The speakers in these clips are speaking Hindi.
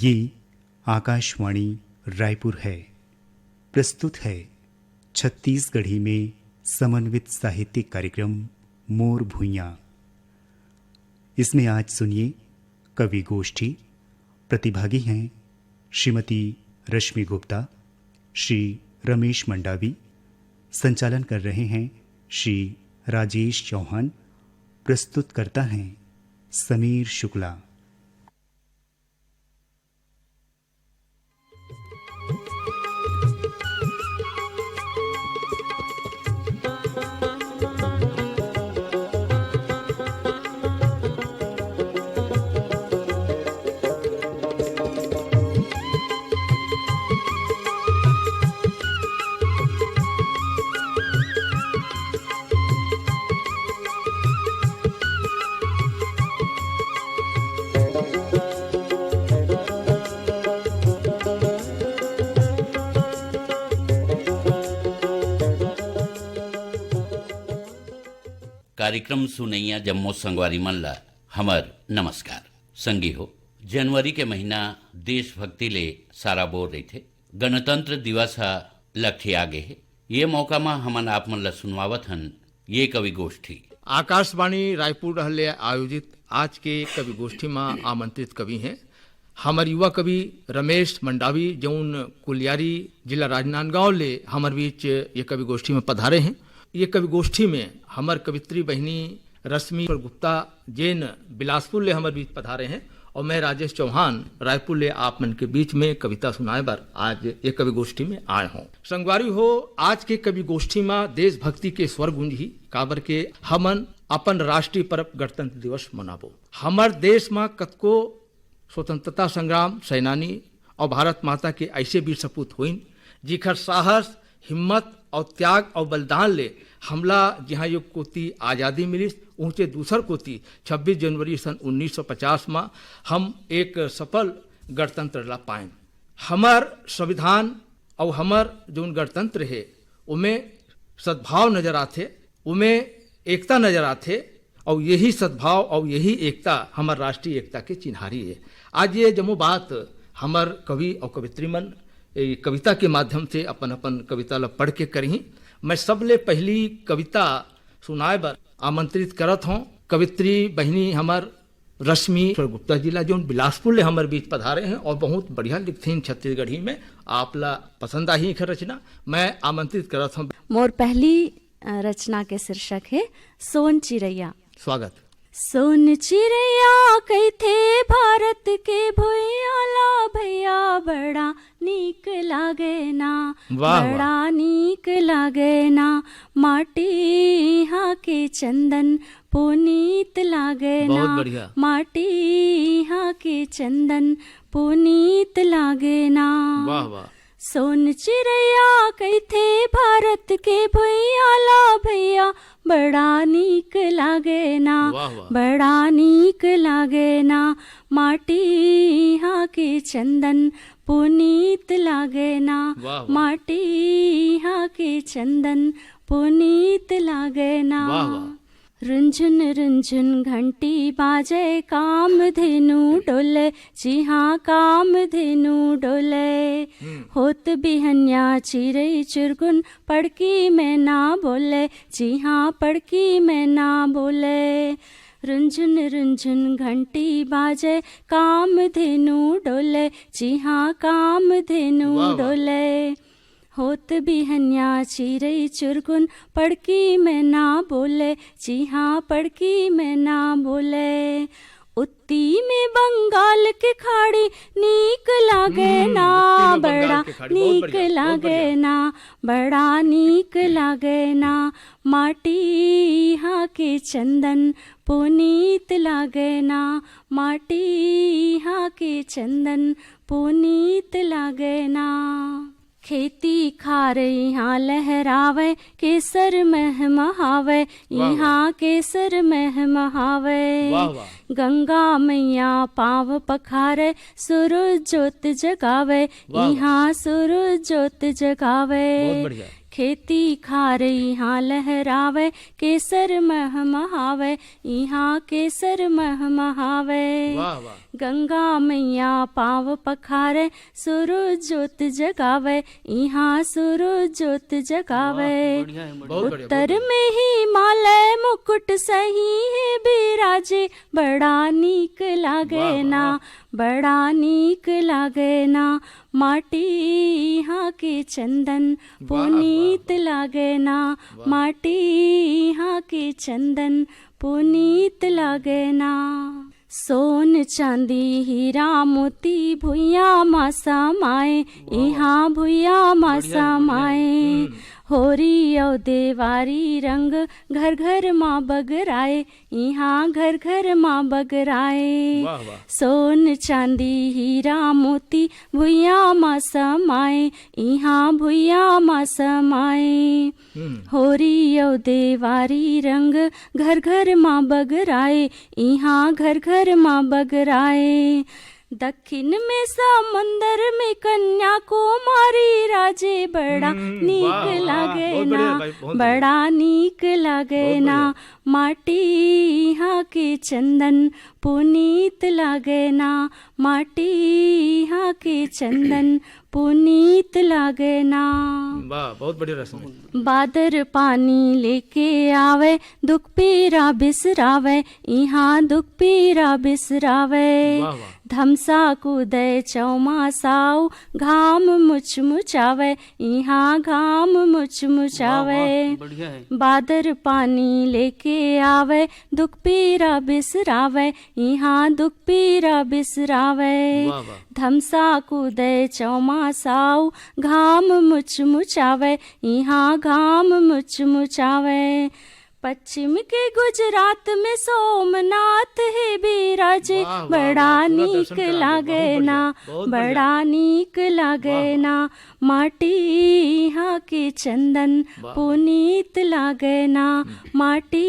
ये आकाशवाणी रायपुर है। प्रस्तुत है छत्तीसगढ़ी में समन्वित साहित्यिक कार्यक्रम मोर भुइयाँ। इसमें आज सुनिए कवि गोष्ठी। प्रतिभागी हैं श्रीमती रश्मि गुप्ता, श्री रमेश मंडावी। संचालन कर रहे हैं श्री राजेश चौहान। प्रस्तुत करता हैं समीर शुक्ला। कार्यक्रम सुनैया जम्मो संगवारी मन ला हमर नमस्कार। संगी हो, जनवरी के महीना देशभक्ति ले सारा बोर रही थे। गणतंत्र दिवस लक्ष्य आगे है। ये मौका में हमन आप मन ला सुनवावत हन ये कवि गोष्ठी। आकाशवाणी रायपुर रहले आयोजित आज के कवि गोष्ठी में आमंत्रित कवि हैं हमर युवा कवि रमेश मंडावी, जौन कुलियारी जिला राजनांदगांव ले हमर बीच ये कवि गोष्ठी में पधारे हैं। ये कवि गोष्ठी में हमर कवित्री बहनी रश्मि गुप्ता जैन बिलासपुर ले हमर बीच पधारे हैं और मैं राजेश चौहान रायपुर ले आप मन के बीच में कविता सुनाए बर आज ये कवि गोष्ठी में आए हों। संगवारी हो, आज के कवि गोष्ठी में देशभक्ति के स्वर गूंजी काबर के हमन अपन राष्ट्रीय पर्व गणतंत्र दिवस मनाबो। हमर देश में कतको स्वतंत्रता संग्राम सेनानी और भारत माता के ऐसे वीर सपूत हुइन जिखर साहस, हिम्मत और त्याग और बलिदान ले हमला जहाँ युग कोती आज़ादी मिली, ऊँचे दूसर कोती 26 जनवरी सन 1950 में हम एक सफल गणतंत्र ला पाए। हमार संविधान और हमार जो गणतंत्र है उमें सद्भाव नजर आते, उमें एकता नजर आते और यही सद्भाव और यही एकता हमार राष्ट्रीय एकता के चिन्हारी है। आज ये जम्मू बात हमार कवि और कवित्री मन कविता के माध्यम से अपन अपन कविता ला पढ़ के करही। मैं सबले पहली कविता सुनाए बर आमंत्रित करत हूँ कवित्री बहनी हमार रश्मि गुप्ता जिला जो बिलासपुर ले हमारे बीच पधारे हैं और बहुत बढ़िया लिखती हैं छत्तीसगढ़ी में। आप ला पसंद आई है रचना, मैं आमंत्रित करत हूँ। मोर पहली रचना के शीर्षक है सोन चिड़ैया। स्वागत। सोन चिड़ैया कैथे भारत के भुइयाला भैया बड़ा नीक लागे ना, बड़ा नीक लागे ना। माटी यहाँ के चंदन पुनीत लागे ना, माटी यहाँ के चंदन पुनीत लागे ना। वाह वाह। सोन चिड़ैया कैथे भारत के भुइयाला भैया बड़ा नीक लागे ना, बड़ा नीक लागे ना। माटी यहाँ के चंदन पुनीत लागे ना, माटी यहाँ के चंदन पुनीत लागे ना। रुंझुन रुंझुन घंटी बाजे कामधेनु डोले, जी हाँ कामधेनु डोले। होत बिहन्या चिड़ै चुरगुन पड़की में ना बोले, जी हाँ पड़की में ना बोले। रुंझुन रुंझुन घंटी बाजे कामधेनु डोले, जी हाँ कामधेनु डोले। होत बिहन्या चिड़ै चुरगुन पड़की में ना बोले, जी हाँ पड़की में ना बोले। उत्ती में बंगाल के खाड़ी नीक लागे ना, बड़ा नीक लागे ना, बड़ा नीक लागे ना। माटी यहाँ के चंदन पुनीत लागे ना, माटी यहाँ के चंदन पुनीत लागे ना। खेती खारे यहाँ लहरावे, केसर मह महावे, यहाँ केसर मह महावे। गंगा मैया पाव पखारे, सूरज ज्योत जगावे, यहाँ सूरज ज्योत जगावे। खेती खार यहाँ लहरावे, केसर मह महावे, यहाँ केसर मह महावे। वाह वाह, गंगा मैया पाव पखारे, सूरज ज्योत जगावे, यहाँ सूरज ज्योत जगावे। बहुत बढ़िया। उत्तर में हिमालय मुकुट सही है बिराजे, बड़ा नीक लागे ना, बड़ा नीक लागे ना। माटी यहाँ के चंदन पुनीत लागे ना, माटी यहाँ के चंदन पुनीत लागे ना। सोन चांदी हीरा मोती भुइया मा समाए, यहाँ भुइया मा समाए। होरी औ देवारी रंग घर घर माँ बगराए, यहाँ घर घर माँ बगराए। वाह वाह, सोन चांदी हीरा मोती भुइया माँ समाए, यहाँ भुइया माँ समाए। होरी औ देवारी रंग घर घर माँ बगराए, यहाँ घर घर माँ बगराए। दक्षिण में समंदर में कन्याकुमारी राजे, बड़ा नीक लागे ना, बड़ा नीक लागे ना। माटी यहाँ के चंदन पुनीत लागे ना, माटी यहाँ के चंदन पुनीत लागे ना। वाह, बहुत बढ़िया रस्म। बादर पानी लेके आवे, दुख पीरा बिसरावे, यहाँ दुख पीरा बिसरावे। वाह वाह, धमसा कूदे चौमासाऊ, घाम मुचमुचावे, यहाँ घाम मुचमुचावे। बादर पानी लेके आवे, दुख पीरा बिसरावे, यहाँ दुख पीरा बिसरावे। वाह वाह, धमसा कूदे चौमासाऊ, घाम मुचमुचावे, यहाँ घाम मुचमुचावे। पश्चिम के गुजरात में सोमनाथ है बिराजे, वाह, वाह, बड़ा वाह, पूरा नीक दर्शन करा, लागे बहुत ना, बढ़िया, बहुत बढ़िया। बड़ा नीक लागे ना। माटी यहाँ के चंदन पुनीत लागे ना, माटी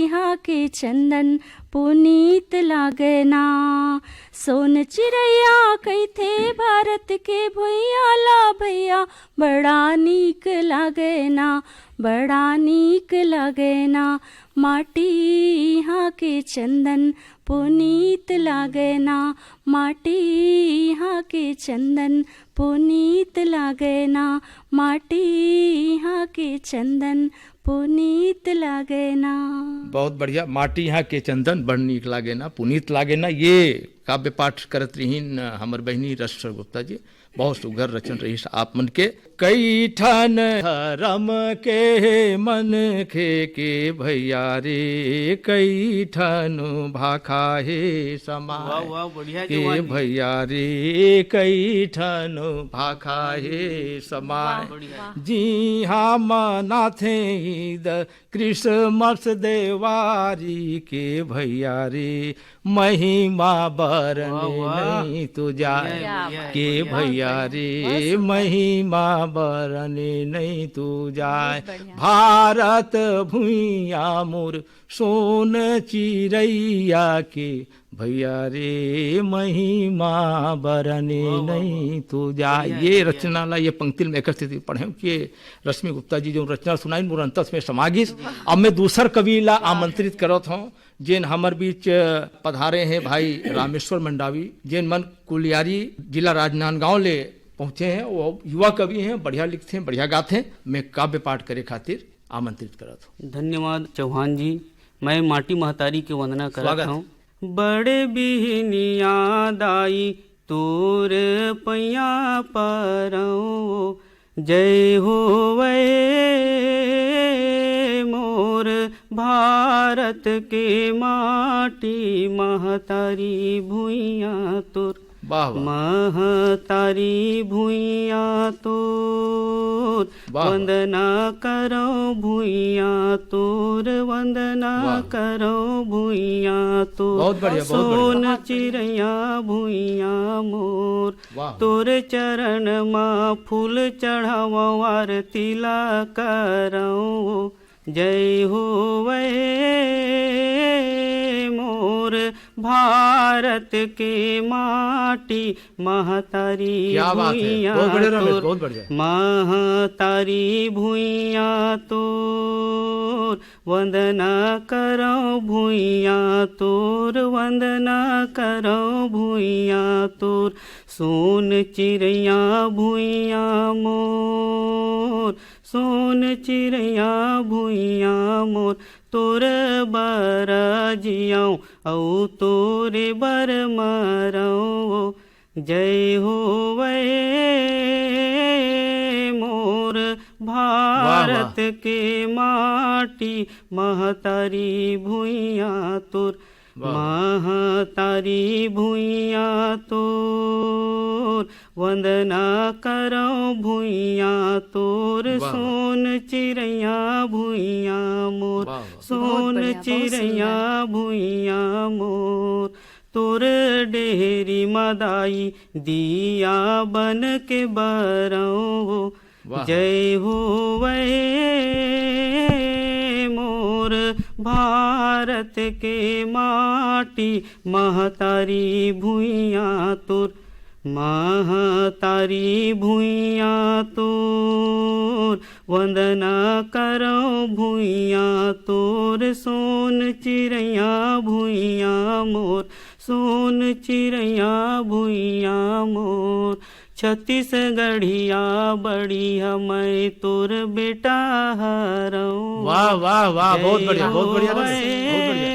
यहाँ के चंदन पुनीत लागे ना। सोन चिड़ैया कई थे भारत के भैया ला भैया, बड़ा नीक लागे ना, बड़ा नीक लागे ना। माटी यहाँ के चंदन पुनीत लागे ना, माटी यहाँ के चंदन पुनीत लागे ना, माटी यहाँ के चंदन पुनीत लागे ना। बहुत बढ़िया। माटी यहाँ के चंदन बड़ नीक लागे ना, पुनीत लागे ना। ये काव्य पाठ करत रहीन हमर बहनी रश्मि गुप्ता जी, बहुत सुघर रचन रही आप मन के। कई ठान धर्म के मन के भैया रे, कई ठान भाखा हे समाय के भैया रे, कई ठान भाखा हे समाय। जी हाँ मना थे ईद क्रिसमस देवारी के भैया रे, महिमा बरने नहीं तो जाए के भैया रे, महिमा बरने नहीं तू जाए। भारत भुइया मोर सोन चिड़ैया के भैया रे, महिमा बरने नहीं तू जाए। ये रचना ला ये पंक्ति में एक स्थिति पढ़े कि रश्मि गुप्ता जी जो रचना सुनाई मोर अंतस में समागिस। अब मैं दूसर कवि ला आमंत्रित करत हूँ, जिन हमर बीच पधारे हैं भाई रामेश्वर मंडावी, जिन मन कुलियारी जिला राजनांदगांव ले पहुंचे हैं। वो युवा कवि हैं, बढ़िया लिखते हैं, बढ़िया गाते हैं। मैं काव्य पाठ करे खातिर आमंत्रित करत हूँ। धन्यवाद चौहान जी। मैं माटी महतारी के वंदना करता हूँ। बड़े बिहनिया दाई तोर पैया परौ, जय होवे मोर भारत के माटी महतारी भुइया तोर, महतारी भुइया तोर, वंदना करो भुइया तोर, वंदना करो भुइया तोर। सोन चिड़ैया भुइया मोर, तोर चरण मा फूल चढ़ावो आरती ला करो, जय होवे मोर भारत के माटी महतारी क्या बात है, भुइयाँ बहुत बढ़िया रमेश, तोर, बहुत बढ़िया। महतारी भुइयाँ तोर वंदना करो भुइयाँ तोर, वंदना करो भुइयाँ तोर। सोन चिड़ैया भुइयाँ मोर, सोन चिड़ैया भुइयाँ मोर, तोर बर जियाऊँ औ तोरे बर मरऊँ। जय होवे मोर भारत के माटी महतारी भुइयाँ तोर, महतारी भुइयाँ तोर वंदना करो भुइयाँ तोर। सोन चिड़ैया भुइयाँ मोर, सोन चिड़ैया भुइयाँ मोर, तोर डेहरी मदाई दिया बन के बरऊँ। जय होवे मोर भारत के माटी महतारी भुइयाँ तोर, महतारी भुइयाँ तोर वंदना करो भुइयाँ तोर। सोन चिड़ैया भुइयाँ मोर, सोन चिड़ैया भुइयाँ मोर, छत्तीसगढ़िया बढ़िया मैं तोर बेटा हरऊँ। वाह वाह वाह, बहुत बढ़िया, बहुत बढ़िया, बहुत बढ़िया।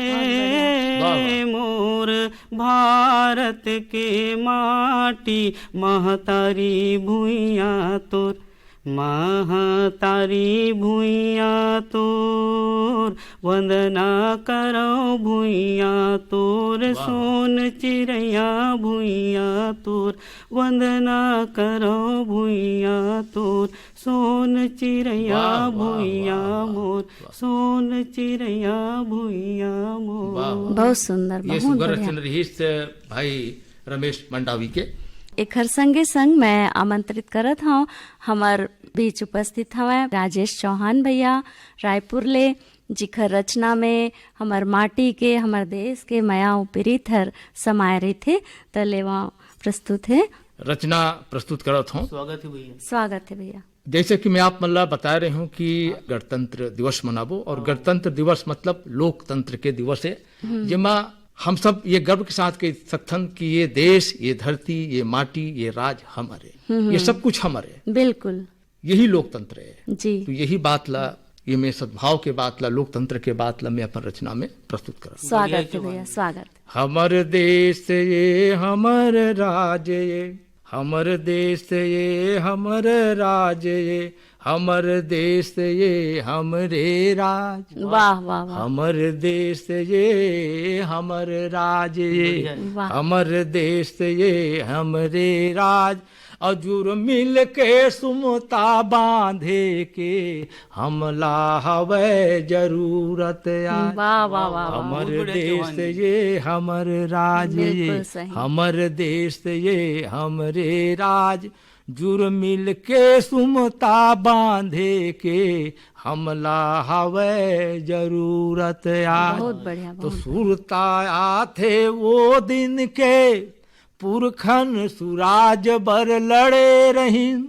मोर भारत के माटी महतारी भुइयाँ तोर, महतारी भुइयाँ तोर वंदना करो भुइयाँ तोर। सोन चिड़ैया भुइयाँ तोर वंदना करो भुइयाँ तोर। सोन चिड़ैया भुइयाँ मोर, सोन चिड़ैया भुइयाँ मोर। बहुत सुंदर, ये बहुत सुगर बढ़िया। रचन रही भाई रमेश मंडावी के। एकर संगे संग मैं आमंत्रित करत हूँ हमार बीच उपस्थित हवे राजेश चौहान भैया रायपुर ले, जिखर रचना में हमार माटी के, हमार देश के माया प्रीत हर समाये रहिथे। त लेवा प्रस्तुत है, रचना प्रस्तुत करत हूँ। स्वागत है भैया। स्वागत है भैया। जैसे कि मैं आप मतलब बता रहे हूँ कि गणतंत्र दिवस मनाबो, और गणतंत्र दिवस मतलब लोकतंत्र के दिवस है, जिमा हम सब ये गर्व के साथ कह सकथन कि ये देश, ये धरती, ये माटी, ये राज हमारे, ये सब कुछ हमारे, बिल्कुल यही लोकतंत्र है जी। तो यही बात ला, ये मैं सद्भाव के बात ला, लोकतंत्र के बात ला मैं अपन रचना में प्रस्तुत कर। स्वागत है भैया, स्वागत। हमर देश ये हमर राज ये, हमर देश ये हमर राज ये, हमर देश ये हमरे राज। वाह वाह वाह, हमर देश ये हमर राज ये, वाह। हमर देश ये हमरे राज। अजूर मिल के सुमता बांधे के, हमला हवे जरूरत आज। वाह वाह वाह वाह, हमर देश ये हमर राज ये, बिल्कुल सही। हमर देश ये हमरे राज। जुर मिल के सुमता बांधे के, हमला हवे जरूरत आज। बहुत बढ़िया, तो बहुत सुरता आथे वो दिन के, पुरखन सुराज बर लड़े रहीन।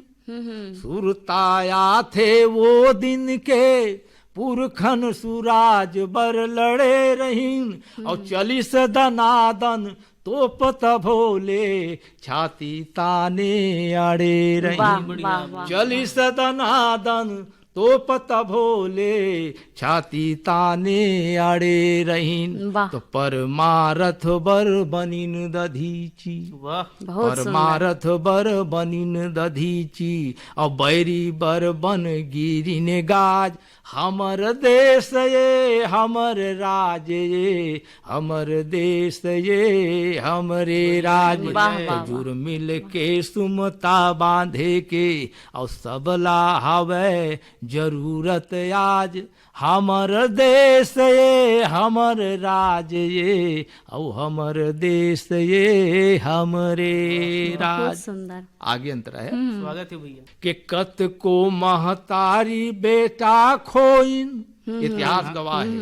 सुरताया थे वो दिन के, पुरखन सुराज बर लड़े रहीन। और चलिस दनादन तोपत भोले, छाती ताने अड़े वाह रहीन। वाह वाह, चलिस दनादन तोपत भोले, छाती ताने अड़े रहीन। वाह। तो परमारथ बर बनिन दधीची, वाह बहुत सुंदर। परमारथ बर बनिन दधीची। और बैरी बर बन गिरिन गाज। हमर देश ये हमर राज ये, हमर देश ये हमरे राज। वाह, वाह, तो जुर मिल के सुमता बांधे के, और सबला हवे जरूरत आज। हमर देश ये हमर राज ये, और हमर देश ये हमरे बहुत राज। सुंदर। आगे अंतर है स्वागत है भैया। कि कत को महतारी बेटा खोइन। इतिहास गवाह है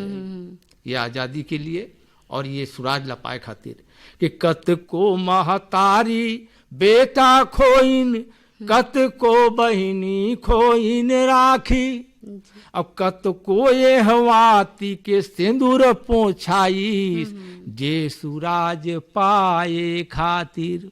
ये आजादी के लिए, और ये सुराज ला पाए खातिर कि कत को महतारी बेटा खोइन, कत को बहिनी खोइन राखी, अब कत को ये हवाती के सिंदूर पोछाई, जे सुराज पाए खातिर।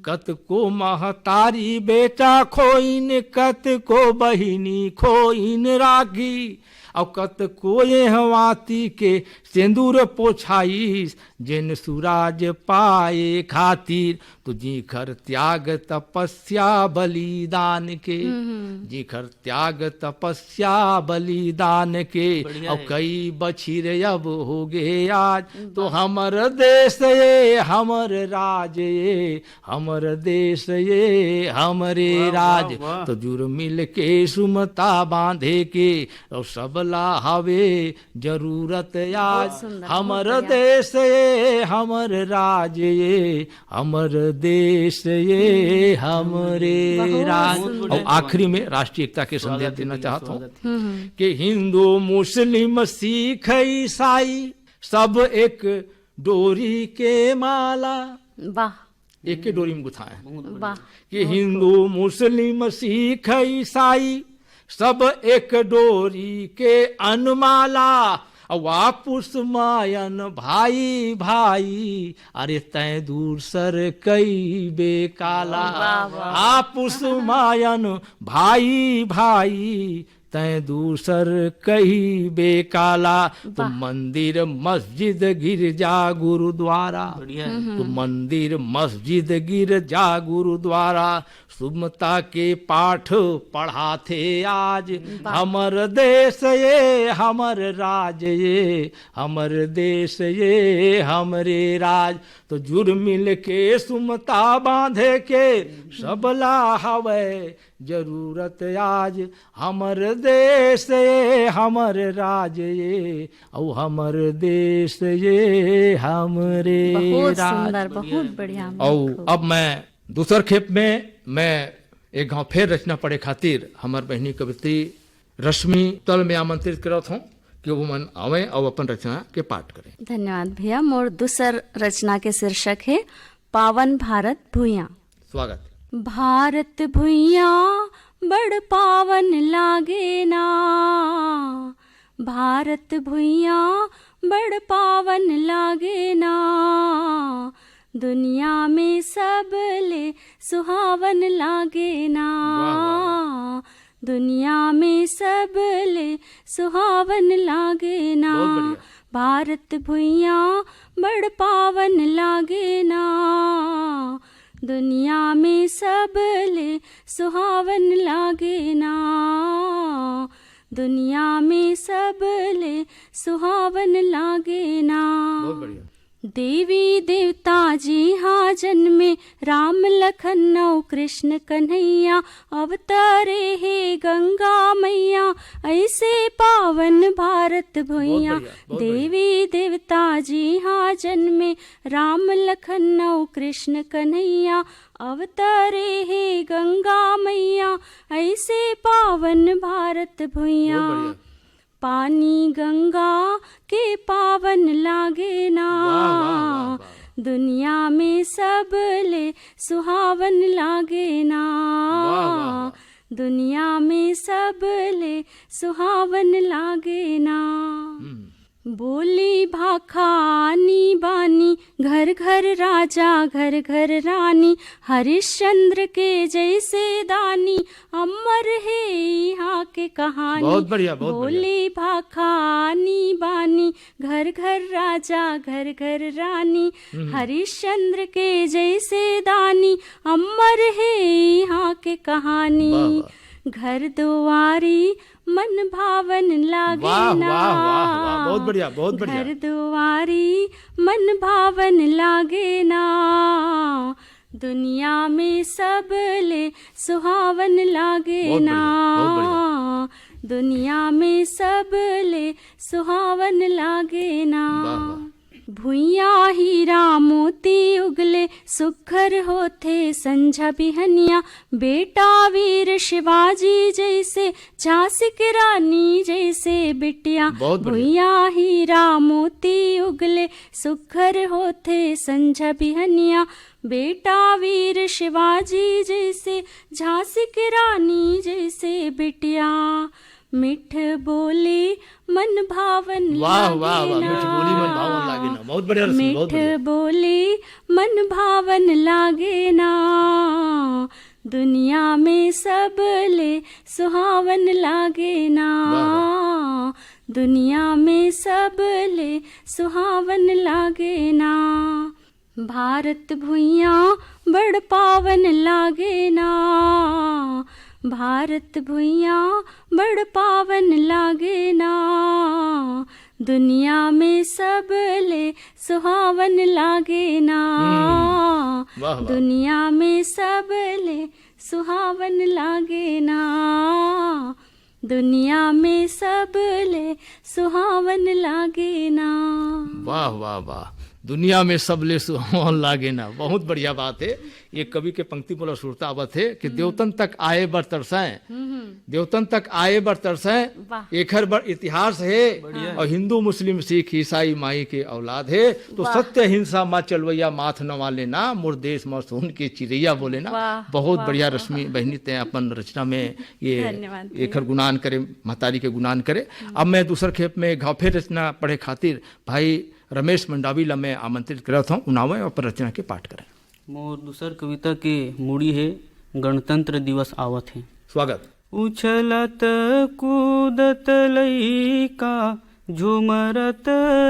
कत को महतारी बेटा खोइन, कत को बहिनी खोइन राखी, और कत को ये हवाती के सिंदूर पोछाईस, जिन सुराज पाए खातिर। तो जीखर त्याग तपस्या बलिदान के, जीखर त्याग तपस्या बलिदान के, और कई बछिर अब हो गए आज। तो हमर देश ये हमर राज ये, हमर देश ये हमरे राज। तो जुर मिल के सुमता बांधे के, और सबला हवे जरूरत आज। हमर देश ये हमर राज ये, हमर देश ये हमरे राज। और आखिरी में राष्ट्रीय एकता के संदेश देना चाहता हूँ कि हिंदू मुस्लिम सिख ईसाई सब एक डोरी के माला, वाह, एक के डोरी में गुथा है वाह, कि हिंदू मुस्लिम सिख ईसाई सब एक डोरी के अनमाला। वापुस मायन भाई भाई, अरे तय दूर सर कई बेकाला। आपुस मायन भाई भाई, तय दूसर कही बेकाला। तो मंदिर मस्जिद गिरजा गुरुद्वारा, तो मंदिर मस्जिद गिरजा गुरुद्वारा, सुमता के पाठ पढ़ाते आज। हमर देश ये हमर राज ये, हमर देश ये हमरे राज। तो जुड़ मिल के सुमता बांधे के, सबला हवे जरूरत आज। हमर देश ये हमर राज ये, और हमर देश ये हमरे बहुत राज। सुंदर, बहुत बढ़िया। और अब मैं दूसर खेप में मैं एक गाँव फेर रचना पढ़े खातिर हमार बहनी कवित्री रश्मि तल में आमंत्रित करत हूँ कि वो मन आवे और अपन रचना के पाठ करें। धन्यवाद भैया। मोर दूसर रचना के शीर्षक है पावन भारत भुइयां। स्वागत। भारत भुइयां बड़ पावन लागे ना, भारत भुइयां बड़ पावन लागे ना, दुनिया में सब ले सुहावन लागे ना, दुनिया में सब ले सुहावन लागे ना। भारत भुइयां बड़ पावन लागे ना, दुनिया में सब ले सुहावन लागे ना, दुनिया में सब ले सुहावन लागे ना। बहुत बढ़िया। देवी देवता जी हाँ जन्मे, राम लखन और कृष्ण कन्हैया, अवतारे हे गंगा मैया, ऐसे पावन भारत भुइयां। देवी देवता जी हाँ जन्मे, राम लखन और कृष्ण कन्हैया, अवतारे हे गंगा मैया, ऐसे पावन भारत भुइयां। पानी गंगा के पावन लागे ना, दुनिया में सब ले सुहावन लागे ना, दुनिया में सब ले सुहावन लागे ना। बोली भाखा आनी बानी, घर घर राजा घर घर रानी, हरिश्चंद्र के जैसे दानी, अमर है यहाँ के कहानी। बहुत बढ़िया, बहुत बोली भाखा आनी बानी, घर घर राजा घर घर रानी, हरिश्चंद्र के जैसे दानी, अमर है यहाँ के कहानी। घर दुआरी मन भावन लागे ना, बहुत बढ़िया, बहुत बढ़िया। घर दुआरी मन भावन लागे ना, दुनिया में सब ले सुहावन लागे ना, दुनिया में सब ले सुहावन लागे ना। भुइया हीरा मोती उगले सुखर होथे संझा बिहनिया, बेटा वीर शिवाजी जैसे झांसी की रानी जैसे बिटिया। बहुत बढ़िया। भुइया हीरा मोती उगले सुखर होथे संझा बिहनिया, बेटा वीर शिवाजी जैसे झांसी की रानी जैसे बिटिया। मिठ बोली मन भावन वाह वाह वाह, लागेना। मीठ बोली मन भावन लागे ना, बहुत बढ़िया रस्मी, बहुत मिठ बढ़िया। बोली मन भावन लागे ना, दुनिया में सब ले सुहावन लागे ना, दुनिया में सब ले सुहावन लागे ना। भारत भुइया बड़ पावन लागे ना, भारत भुइया बड़ पावन लागे ना, दुनिया में सब ले सुहावन लागे ना, वाह वाह। दुनिया में सब ले सुहावन लागे ना, दुनिया में सब ले सुहावन लागे ना। वाह वाह वाह, दुनिया में सब ले सुहावन लागे ना, बहुत बढ़िया बात है। ये कवि के पंक्ति बोला सुरता आवत है कि देवतन तक आए बर तरसाएं, देवतन तक आए बर तरसाएं, वाह। एखर बर इतिहास है और हिंदू मुस्लिम सिख ईसाई माई के औलाद है। तो सत्य हिंसा माँ चलवैया माथ नवा लेना, मोर देश माँ सोन के चिड़ैया बोले ना। वाह, बहुत वाह, बढ़िया रश्मि बहनी ते अपन रचना में ये धन्यवाद। एखर गुणान करे, महतारी के गुणान करे। अब मैं दूसर खेप में घाफे रचना पढ़े खातिर भाई रमेश मंडावी ला मैं आमंत्रित करत हूँ, उनावे और रचना के पाठ करें। मोर दूसर कविता के मूड़ी है गणतंत्र दिवस आवत है। स्वागत। उछलत कूदत लइका, झुमरत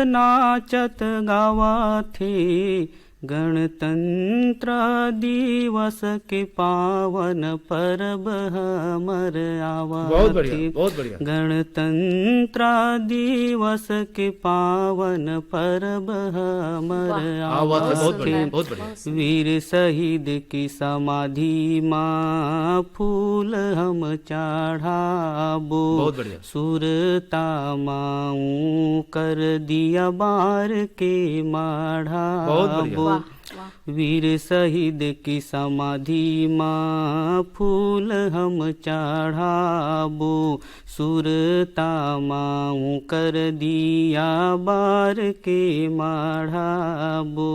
नाचत गावत है, गणतंत्र दिवस के पावन पर्व हमर आवत बहुत बढ़िया, है। बहुत बढ़िया। गणतंत्र दिवस के पावन पर्व हमर आवत है, बहुत बढ़िया, आवत बहुत बढ़िया। वीर शहीद की समाधि माँ फूल हम चढ़ाबो, बहुत बढ़िया। सुरता माऊ कर दिया बार के बहुत बढ़िया। माढ़ाबो। वीर शहीद की समाधि माँ फूल हम चढ़ाबो, सुरता माऊ कर दिया बार के माढ़ाबो।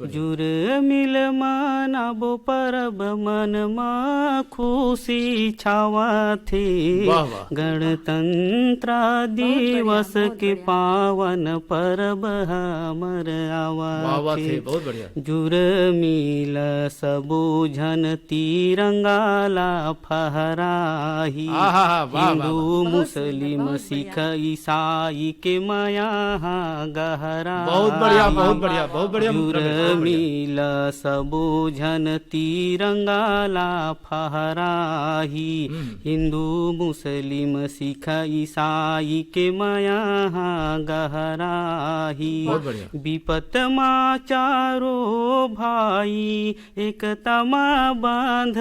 जुर मिल मनाबो परब मन मा खुशी छावा थे, वाह वाह। गणतंत्र दिवस के पावन पर्व हमर आवा थे, थे। बहुत बढ़िया। जुर मिल सबो झन तिरंगाला फहराही, आहा, वाह, वाह, हिंदू मुस्लिम सिख ईसाई के माया गहरा। बहुत बढ़िया, बहुत बढ़िया, बहुत बढ़िया। जुर मिल सबो झन तिरंगाला फहराही, हिंदू मुस्लिम सिख ईसाई के माया गहराही। बहुत बढ़िया। विपत मा चारो भाई एकता मा बांध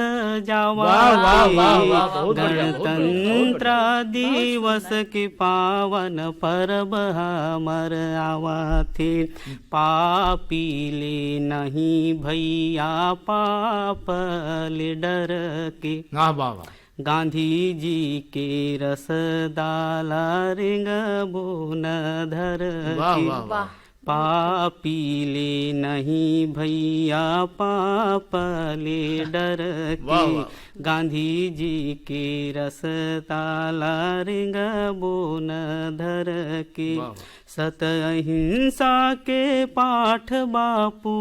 जावा वाह, वाह, थे, वाह, वाह, बहुत बढ़िया, बहुत बढ़िया, बहुत गणतंत्र दिवस के पावन पर्व हमर आवा थे। पापी ले नहीं भैया पाप ले डर के, वाह वाह वाह। गांधी जी के रस डाला रिंग बोन धर वाह के। वाह वाह। पापी ले नहीं भैया पाप ले डर वाह, के, वाह। गांधी जी के रस ताला रिंग बोन धर के। वाह, वाह। सत अहिंसा के पाठ बापू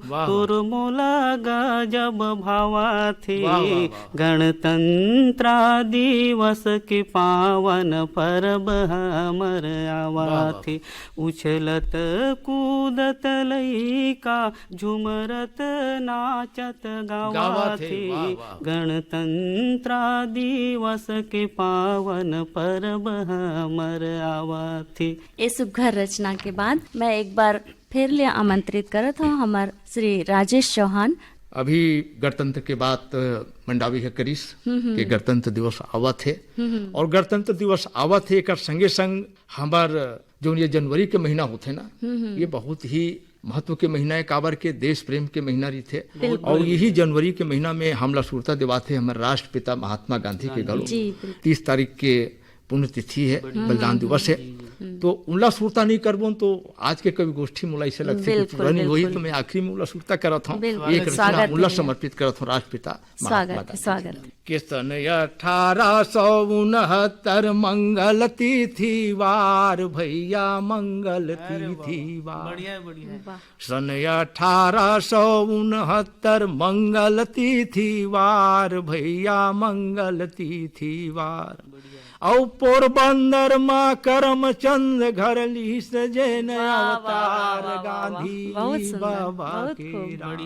वाह, तुर मोला गजब भावा थे, वाह, वाह, वाह। गणतंत्र दिवस के पावन पर्व हमर आवा वाह, थे। उछलत कूदत लइका, झुमरत नाचत गावा गावा थे, थे, वाह, वाह। गणतंत्र दिवस के पावन पर्व हमर आवा थे। ये सुघर रचना के बाद मैं एक बार फिर ले आमंत्रित करत हूँ हमार श्री राजेश चौहान अभी गणतंत्र के बाद मंडावी के करीस के गणतंत्र दिवस आवत है और गणतंत्र दिवस आवत है एक संगे संग हमार जो ये जनवरी के महीना होते ना ये बहुत ही महत्व के महीना है काबर के देश प्रेम के महीना रही थे और यही जनवरी के महीना में हमला सुरता दिवाते हमारे राष्ट्रपिता महात्मा गांधी के गलो 30 तारीख के पुण्यतिथि है बलिदान दिवस है तो उनला सुरता नहीं करबो तो आज के कवि गोष्ठी मुला इसे लगती है वही तो मैं आखिरी में उनला सुरता करत हूँ एक रचना उनला समर्पित करत हूँ राष्ट्रपिता स्वागत के सन 1869 मंगल तिथि वार भैया मंगल तिथि वार सन 1869 मंगल तिथि वार भैया मंगल तिथि वार औ पोरबंदर माँ करमचंद घर ली सजन अवतार गांधी बाबा के राम।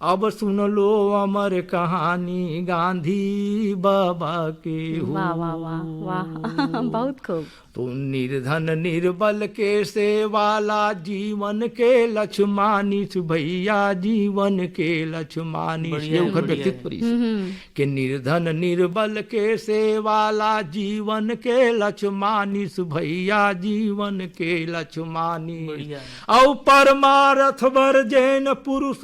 अब सुन लो अमर कहानी गांधी बाबा के हो। वाह वाह वाह वाह बहुत खूब। तो निर्धन निर्बल के सेवाला जीवन के लक्ष्मानिस भैया जीवन के लक्ष्मानिस ये उखर व्यक्तित्व के निर्धन निर्बल के सेवाला जीवन के लक्ष्मानिस भैया जीवन के लक्ष्मानिस औ परमारथ बर जैन पुरुष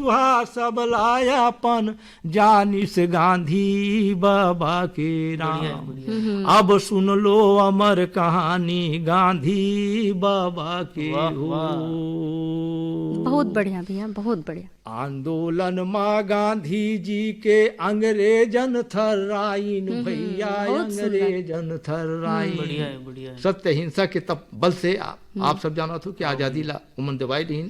सब लायापन जानिस गांधी बाबा के राम। अब सुन लो अमर कहानी गांधी बाबा के हो। बहुत बढ़िया भैया बहुत बढ़िया। आंदोलन माँ गांधी जी के अंग्रेजन थर्राइन भैया अंग्रेजन थर्राइन। सत्य हिंसा के तब बल से आप सब जाना थो कि आजादी ला उमन दिवाई रही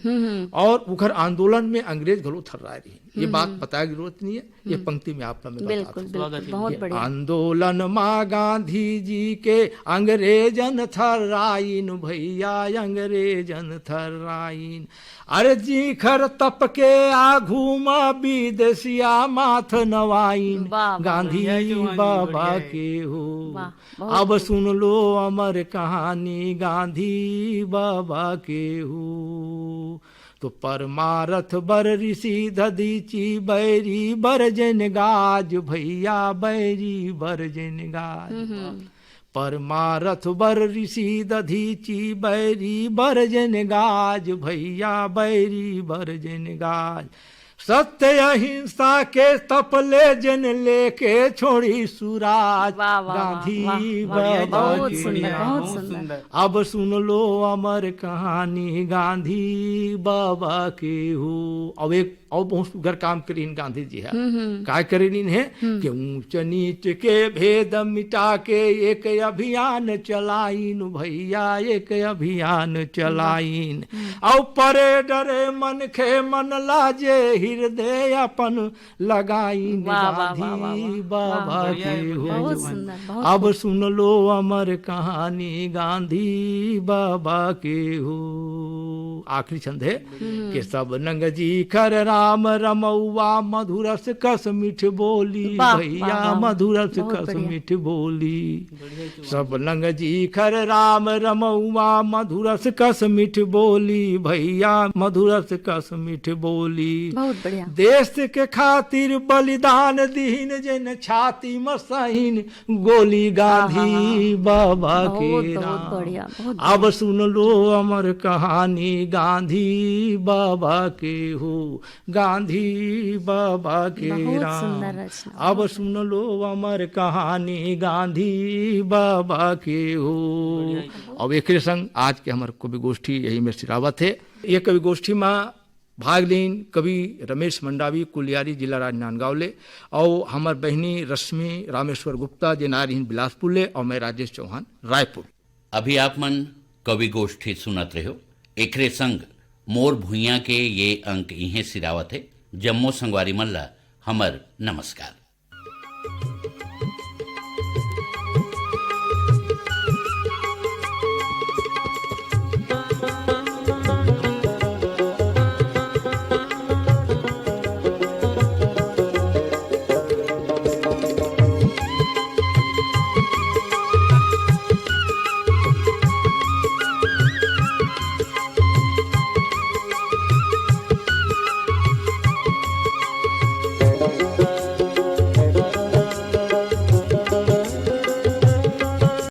और उखर आंदोलन में अंग्रेज घलो थर्राए रही। ये बात बताया की जरूरत नहीं है ये पंक्ति में आप बिल्कुल बहुत बढ़िया। आंदोलन माँ गांधी जी के अंग्रेजन थर्राइन भैया अंग्रेजन थर्राइन। अरे जी खर तप के आघू मा विदेशिया माथ नवाइन गांधी बाबा के हो। अब सुन लो अमर कहानी गांधी बाबा के हो। तो परमारथ बर ऋषि दधीची बैरी बरजन गाज भैया बैरी बरजन गाज। परमारथ बर ऋषि दधीची बैरी बरजन गाज भैया बैरी बरजन गाज। सत्य अहिंसा के तपले जन लेके छोड़ी सुराज गांधी बाबा के। अब सुन लो अमर कहानी गांधी बाबा के हो। अब एक और बहुत सुगर काम करीन गांधी जी है क्या करीन है कि ऊंच नीच के भेद मिटा के एक अभियान चलाइन भैया एक अभियान चलाइन। और परे डरे मन खे मन लाजे हृदय अपन लगाइन गांधी बाबा के हो। अब सुन लो अमर कहानी गांधी बाबा के हो। आखिरी छंद है कि सब नंग जी खर राम रमौआ मधुरस कस मिठ बोली भैया मधुरस कस मिठ बोली। सब नंग जी खर राम रमौआ मधुरस कस मिठ बोली भैया मधुरस कस मिठ बोली। देश के खातिर बलिदान दीन जिन छाती मसाइन गोली गांधी बाबा के राम। अब सुन लो अमर कहानी गांधी बाबा के हो गांधी बाबा के राम। अब सुन लो अमर कहानी गांधी बाबा के हो। अब एक संग आज के हमारे कवि गोष्ठी यही में सिरावत है। ये कवि गोष्ठी में भाग लीन कवि रमेश मंडावी कुलियारी जिला राजनांदगांव ले और हमार बहनी रश्मि रामेश्वर गुप्ता जे नारहीन बिलासपुर ले और मैं राजेश चौहान रायपुर। अभी आप मन कवि गोष्ठी सुनत रहे हो। एकरे संग मोर भुइया के ये अंक इहे सिरावत है। जम्मो संगवारी मल्ला हमर नमस्कार।